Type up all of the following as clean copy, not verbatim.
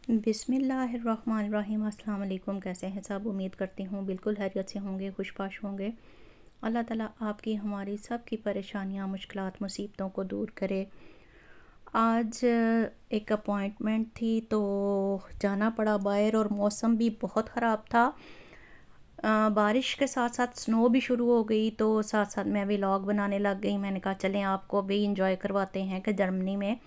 बिस्मिल्लाहिर्रहमानिर्रहीम। अस्सलाम वालेकुम। कैसे हैं सब? उम्मीद करती हूँ बिल्कुल खैरियत से होंगे, खुशबाश होंगे। अल्लाह ताला आपकी हमारी सब की परेशानियाँ, मुश्किलात, मुसीबतों को दूर करे। आज एक अपॉइंटमेंट थी तो जाना पड़ा बाहर, और मौसम भी बहुत ख़राब था। बारिश के साथ साथ स्नो भी शुरू हो गई, तो साथ साथ मैं व्लॉग बनाने लग गई। मैंने कहा चलें आपको भी इंजॉय करवाते हैं कि जर्मनी में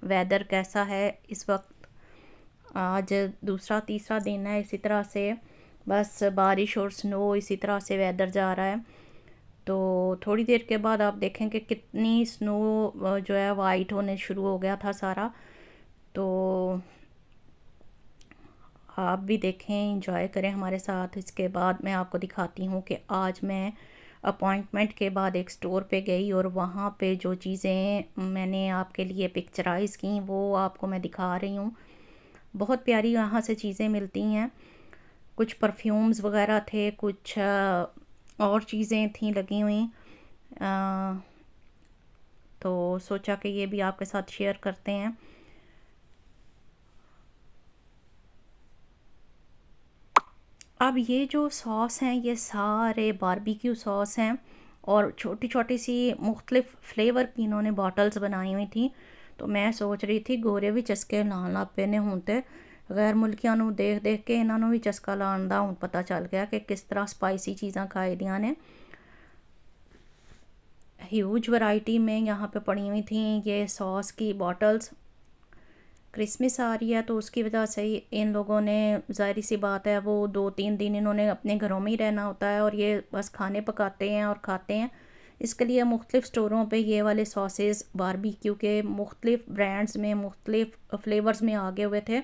वेदर कैसा है इस वक्त। आज दूसरा तीसरा दिन है इसी तरह से, बस बारिश और स्नो इसी तरह से वेदर जा रहा है। तो थोड़ी देर के बाद आप देखेंगे कितनी स्नो जो है वाइट होने शुरू हो गया था सारा। तो आप भी देखें, इंजॉय करें हमारे साथ। इसके बाद मैं आपको दिखाती हूँ कि आज मैं अपॉइंटमेंट के बाद एक स्टोर पे गई, और वहाँ पे जो चीज़ें मैंने आपके लिए पिक्चराइज़ की वो आपको मैं दिखा रही हूँ। बहुत प्यारी यहाँ से चीज़ें मिलती हैं। कुछ परफ्यूम्स वगैरह थे, कुछ और चीज़ें थी लगी हुई। तो सोचा कि ये भी आपके साथ शेयर करते हैं। अब ये जो सॉस हैं ये सारे बारबेक्यू सॉस हैं, और छोटी छोटी सी मुख्तलिफ़ फ्लेवर की इन्होंने बॉटल्स बनाई हुई थी। तो मैं सोच रही थी गोरे भी चस्के लान लग पे ने हूँ तो गैर मुल्कियां नू देख देख के इन्होंने भी चस्का लाने का हूँ पता चल गया कि किस तरह स्पाइसी चीज़ां खाई दियां ने। ह्यूज वैरायटी में यहाँ पे पड़ी हुई थी ये सॉस की बॉटल्स। क्रिसमस आ रही है तो उसकी वजह से ही इन लोगों ने, ज़ाहिर सी बात है, वो 2-3 दिन इन्होंने अपने घरों में ही रहना होता है, और ये बस खाने पकाते हैं और खाते हैं। इसके लिए मुख्तलिफ़ स्टोरों पे ये वाले सॉसेस बारबेक्यू के मुख्तलिफ़ ब्रांड्स में, मुख्तलिफ़ फ्लेवर्स में आगे हुए थे।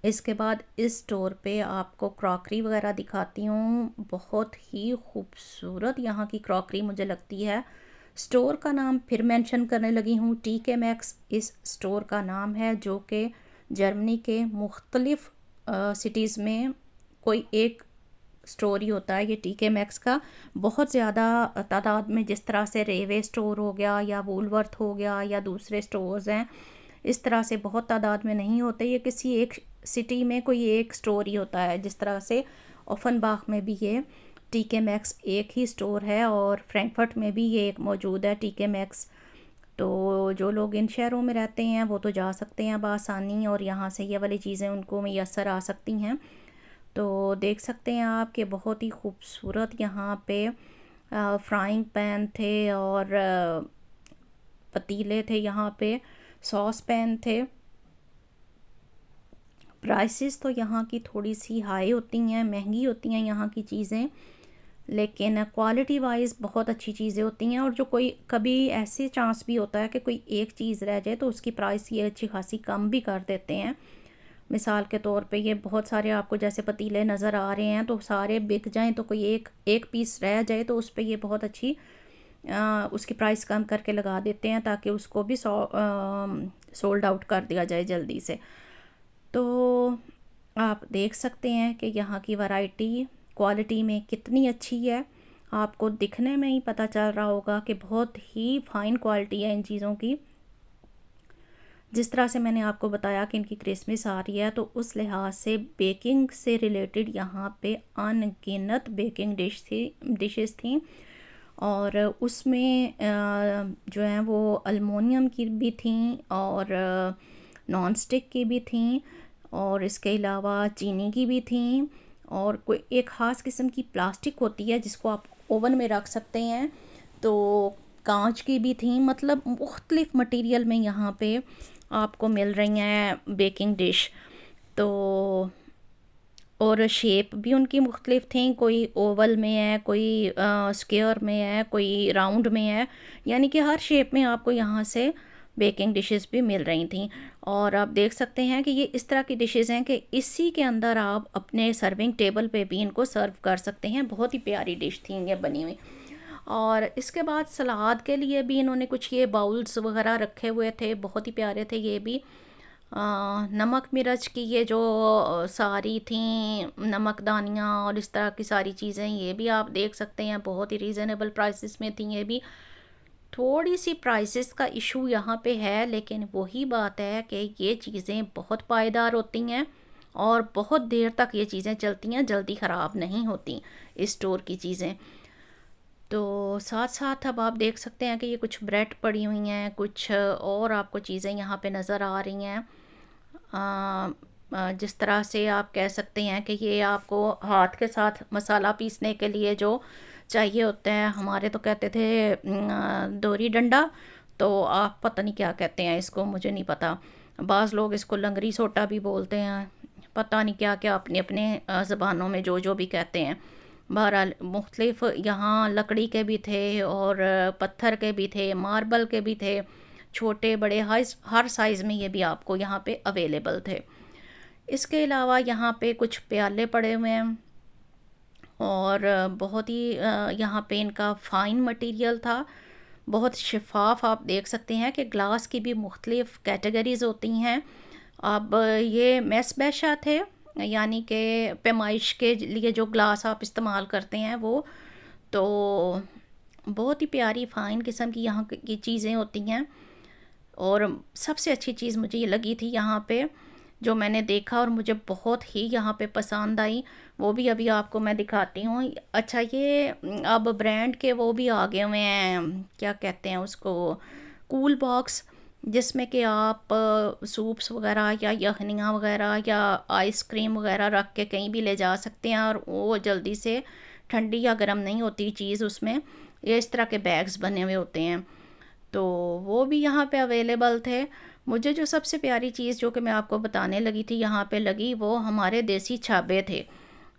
इसके बाद इस स्टोर पे आपको क्रॉकरी वगैरह दिखाती हूँ। बहुत ही खूबसूरत यहाँ की क्रॉकरी मुझे लगती है। स्टोर का नाम फिर मेंशन करने लगी हूँ, TK मैक्स इस स्टोर का नाम है, जो कि जर्मनी के मुख्तलिफ़ सिटीज़ में कोई एक स्टोर ही होता है ये TK मैक्स का। बहुत ज़्यादा तादाद में, जिस तरह से रेवे स्टोर हो गया या वूलवर्थ हो गया या दूसरे स्टोर्स हैं, इस तरह से बहुत तादाद में नहीं होते। ये किसी एक सिटी में कोई एक स्टोर ही होता है। जिस तरह से ओफनबाख में भी ये TK मैक्स एक ही स्टोर है, और फ्रैंकफर्ट में भी ये एक मौजूद है TK मैक्स। तो जो लोग इन शहरों में रहते हैं वो तो जा सकते हैं बआसानी, और यहाँ से ये वाली चीज़ें उनको मैसर आ सकती हैं। तो देख सकते हैं आप कि बहुत ही खूबसूरत यहाँ पे फ्राइंग पैन थे, और पतीले थे, यहाँ पे सॉस पैन थे। प्राइसेस तो यहाँ की थोड़ी सी हाई होती हैं, महंगी होती हैं यहाँ की चीज़ें, लेकिन क्वालिटी वाइज बहुत अच्छी चीज़ें होती हैं। और जो कोई कभी ऐसे चांस भी होता है कि कोई एक चीज़ रह जाए तो उसकी प्राइस ये अच्छी खासी कम भी कर देते हैं। मिसाल के तौर पे ये बहुत सारे आपको जैसे पतीले नज़र आ रहे हैं, तो सारे बिक जाएं तो कोई एक एक पीस रह जाए तो उस पर ये बहुत अच्छी उसकी प्राइस कम करके लगा देते हैं, ताकि उसको भी सोल्ड आउट कर दिया जाए जल्दी से। तो आप देख सकते हैं कि यहाँ की वैरायटी क्वालिटी में कितनी अच्छी है। आपको दिखने में ही पता चल रहा होगा कि बहुत ही फ़ाइन क्वालिटी है इन चीज़ों की। जिस तरह से मैंने आपको बताया कि इनकी क्रिसमस आ रही है, तो उस लिहाज से बेकिंग से रिलेटेड यहाँ पे अनगिनत बेकिंग डिशेस थी। और उसमें जो है वो अल्मुनियम की भी थी, और नॉन स्टिक की भी थी, और इसके अलावा चीनी की भी थी, और कोई एक ख़ास किस्म की प्लास्टिक होती है जिसको आप ओवन में रख सकते हैं, तो कांच की भी थी। मतलब मुख्तलिफ़ मटेरियल में यहाँ पे आपको मिल रही हैं बेकिंग डिश। तो और शेप भी उनकी मुख्तलिफ थी, कोई ओवल में है, कोई स्क्वायर में है, कोई राउंड में है, यानी कि हर शेप में आपको यहाँ से बेकिंग डिशेस भी मिल रही थी। और आप देख सकते हैं कि ये इस तरह की डिशेस हैं कि इसी के अंदर आप अपने सर्विंग टेबल पे भी इनको सर्व कर सकते हैं। बहुत ही प्यारी डिश थी ये बनी हुई। और इसके बाद सलाद के लिए भी इन्होंने कुछ ये बाउल्स वगैरह रखे हुए थे, बहुत ही प्यारे थे ये भी। नमक मिर्च की ये जो सारी थी नमकदानियाँ और इस तरह की सारी चीज़ें, ये भी आप देख सकते हैं बहुत ही रीज़नेबल प्राइसेस में थी ये भी। थोड़ी सी प्राइसेस का इशू यहाँ पे है, लेकिन वही बात है कि ये चीज़ें बहुत पायदार होती हैं और बहुत देर तक ये चीज़ें चलती हैं, जल्दी ख़राब नहीं होती इस स्टोर की चीज़ें। तो साथ साथ अब आप देख सकते हैं कि ये कुछ ब्रेड पड़ी हुई हैं, कुछ और आपको चीज़ें यहाँ पे नज़र आ रही हैं। जिस तरह से आप कह सकते हैं कि ये आपको हाथ के साथ मसाला पीसने के लिए जो चाहिए होता है, हमारे तो कहते थे दोरी डंडा, तो आप पता नहीं क्या कहते हैं इसको, मुझे नहीं पता। बाज़ लोग इसको लंगरी सोटा भी बोलते हैं, पता नहीं क्या क्या अपने अपने ज़बानों में जो जो भी कहते हैं। बहरहाल मुख्तलिफ यहाँ लकड़ी के भी थे और पत्थर के भी थे, मार्बल के भी थे, छोटे बड़े हर साइज़ में ये भी आपको यहाँ पे अवेलेबल थे। इसके अलावा यहाँ पे कुछ प्याले पड़े हुए हैं और बहुत ही यहाँ पे इनका फ़ाइन मटेरियल था, बहुत शफ़ाफ़। आप देख सकते हैं कि ग्लास की भी मुख्तलिफ़ कैटेगरीज़ होती हैं। अब ये मेसबैशा थे, यानी कि पैमाइश के लिए जो ग्लास आप इस्तेमाल करते हैं वो। तो बहुत ही प्यारी फ़ाइन किस्म की यहाँ की चीज़ें होती हैं। और सबसे अच्छी चीज़ मुझे ये लगी थी यहाँ पे, जो मैंने देखा और मुझे बहुत ही यहाँ पे पसंद आई, वो भी अभी आपको मैं दिखाती हूँ। अच्छा, ये अब ब्रांड के वो भी आ गए हुए हैं, क्या कहते हैं उसको, कूल बॉक्स, जिसमें कि आप सूप्स वगैरह या यखनियाँ वगैरह या आइसक्रीम वगैरह रख के कहीं भी ले जा सकते हैं और वो जल्दी से ठंडी या गर्म नहीं होती चीज़ उसमें। ये इस तरह के बैग्स बने हुए होते हैं, तो वो भी यहाँ पे अवेलेबल थे। मुझे जो सबसे प्यारी चीज़ जो कि मैं आपको बताने लगी थी यहाँ पे लगी, वो हमारे देसी छाबे थे,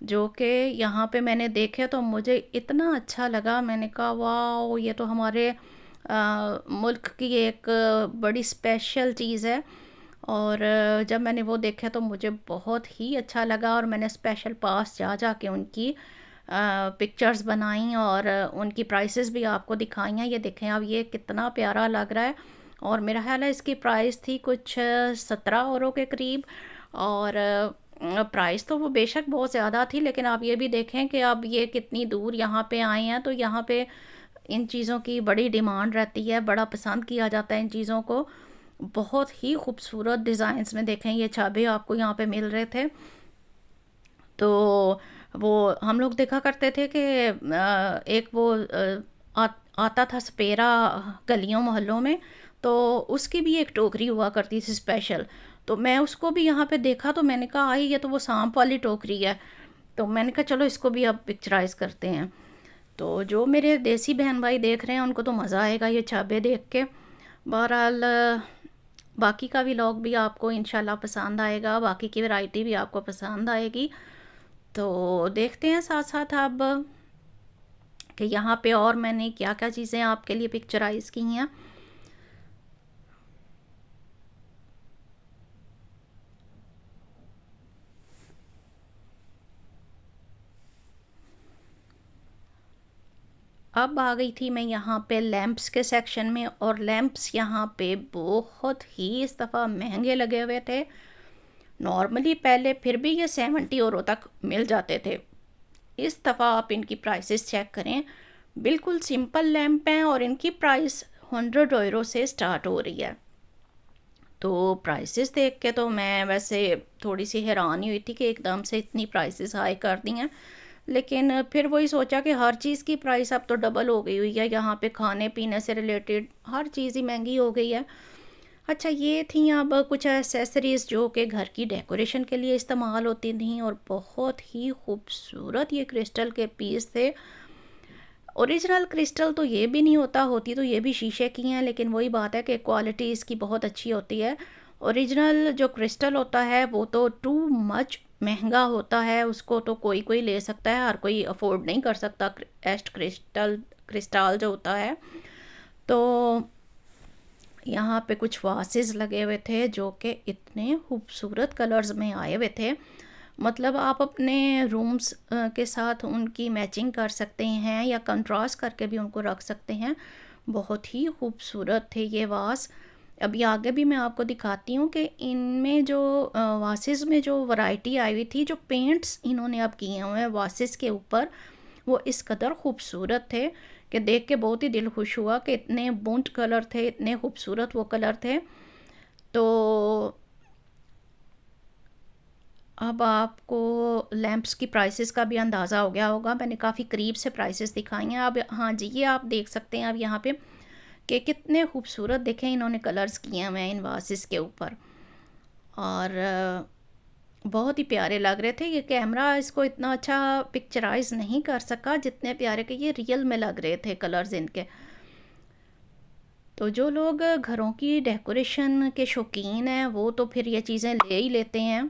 जो कि यहाँ पे मैंने देखे तो मुझे इतना अच्छा लगा। मैंने कहा वाह, ये तो हमारे मुल्क की एक बड़ी स्पेशल चीज़ है। और जब मैंने वो देखा तो मुझे बहुत ही अच्छा लगा और मैंने स्पेशल पास जा जा के उनकी पिक्चर्स बनाई और उनकी प्राइसेस भी आपको दिखाई हैं। ये देखें अब, ये कितना प्यारा लग रहा है और मेरा ख्याल है इसकी प्राइस थी कुछ 17 € के करीब। और प्राइस तो वो बेशक बहुत ज़्यादा थी, लेकिन आप ये भी देखें कि अब ये कितनी दूर यहाँ पे आए हैं, तो यहाँ पे इन चीज़ों की बड़ी डिमांड रहती है, बड़ा पसंद किया जाता है इन चीज़ों को। बहुत ही खूबसूरत डिज़ाइंस में देखें ये छाबे आपको यहाँ पे मिल रहे थे। तो वो हम लोग देखा करते थे कि एक वो आता था सपेरा गलियों मोहल्लों में, तो उसकी भी एक टोकरी हुआ करती थी स्पेशल। तो मैं उसको भी यहाँ पे देखा तो मैंने कहा आई, ये तो वो सांप वाली टोकरी है। तो मैंने कहा चलो इसको भी अब पिक्चराइज करते हैं। तो जो मेरे देसी बहन भाई देख रहे हैं उनको तो मज़ा आएगा ये छाबे देख के। बहरहाल बाकी का भी व्लॉग भी आपको इंशाल्लाह पसंद आएगा, बाकी की वैरायटी भी आपको पसंद आएगी। तो देखते हैं साथ साथ अब कि यहाँ पे और मैंने क्या क्या चीज़ें आपके लिए पिक्चराइज़ की हैं। अब आ गई थी मैं यहाँ पे लैंप्स के सेक्शन में, और लैंप्स यहाँ पे बहुत ही इस दफ़ा महंगे लगे हुए थे। नॉर्मली पहले फिर भी ये 70 € तक मिल जाते थे, इस दफ़ा आप इनकी प्राइसेस चेक करें। बिल्कुल सिंपल लैंप हैं और इनकी प्राइस 100 € से स्टार्ट हो रही है। तो प्राइसेस देख के तो मैं वैसे थोड़ी सी हैरान ही हुई थी कि एकदम से इतनी प्राइसेस हाई कर दी हैं। लेकिन फिर वही सोचा कि हर चीज़ की प्राइस अब तो डबल हो गई हुई है, यहाँ पे खाने पीने से रिलेटेड हर चीज़ ही महंगी हो गई है। अच्छा, ये थी अब कुछ एसेसरीज़ जो कि घर की डेकोरेशन के लिए इस्तेमाल होती थी और बहुत ही खूबसूरत ये क्रिस्टल के पीस थे। ओरिजिनल क्रिस्टल तो ये भी नहीं होती तो ये भी शीशे की हैं, लेकिन वही बात है कि क्वालिटी इसकी बहुत अच्छी होती है। ओरिजिनल जो क्रिस्टल होता है वो तो टू मच महंगा होता है, उसको तो कोई कोई ले सकता है, हर कोई अफोर्ड नहीं कर सकता एस्ट क्रिस्टल जो होता है। तो यहाँ पे कुछ वासेस लगे हुए थे जो कि इतने खूबसूरत कलर्स में आए हुए थे, मतलब आप अपने रूम्स के साथ उनकी मैचिंग कर सकते हैं या कंट्रास्ट करके भी उनको रख सकते हैं। बहुत ही खूबसूरत थे ये वास। अभी आगे भी मैं आपको दिखाती हूँ कि इनमें जो वासेस में जो वैरायटी आई हुई थी, जो पेंट्स इन्होंने अब किए हुए हैं वासेस के ऊपर, वो इस कदर खूबसूरत थे कि देख के बहुत ही दिल खुश हुआ कि इतने बूंट कलर थे, इतने खूबसूरत वो कलर थे। तो अब आपको लैंप्स की प्राइसेस का भी अंदाज़ा हो गया होगा, मैंने काफ़ी करीब से प्राइसेस दिखाई हैं। अब हाँ जी, ये आप देख सकते हैं अब यहाँ पे कि कितने खूबसूरत देखें इन्होंने कलर्स किए हुए हैं इन वासेस के ऊपर, और बहुत ही प्यारे लग रहे थे। ये कैमरा इसको इतना अच्छा पिक्चराइज नहीं कर सका जितने प्यारे के ये रियल में लग रहे थे कलर्स इनके। तो जो लोग घरों की डेकोरेशन के शौकीन हैं वो तो फिर ये चीज़ें ले ही लेते हैं।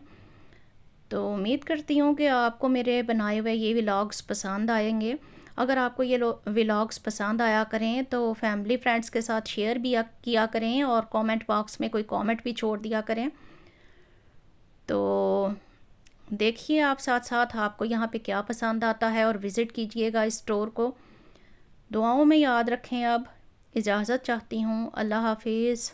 तो उम्मीद करती हूँ कि आपको मेरे बनाए हुए ये व्लॉग्स पसंद आएंगे। अगर आपको ये व्लॉग्स पसंद आया करें तो फैमिली फ्रेंड्स के साथ शेयर भी किया करें, और कमेंट बॉक्स में कोई कमेंट भी छोड़ दिया करें। तो देखिए आप साथ साथ आपको यहाँ पे क्या पसंद आता है, और विज़िट कीजिएगा इस स्टोर को। दुआओं में याद रखें। अब इजाज़त चाहती हूँ। अल्लाह हाफिज़।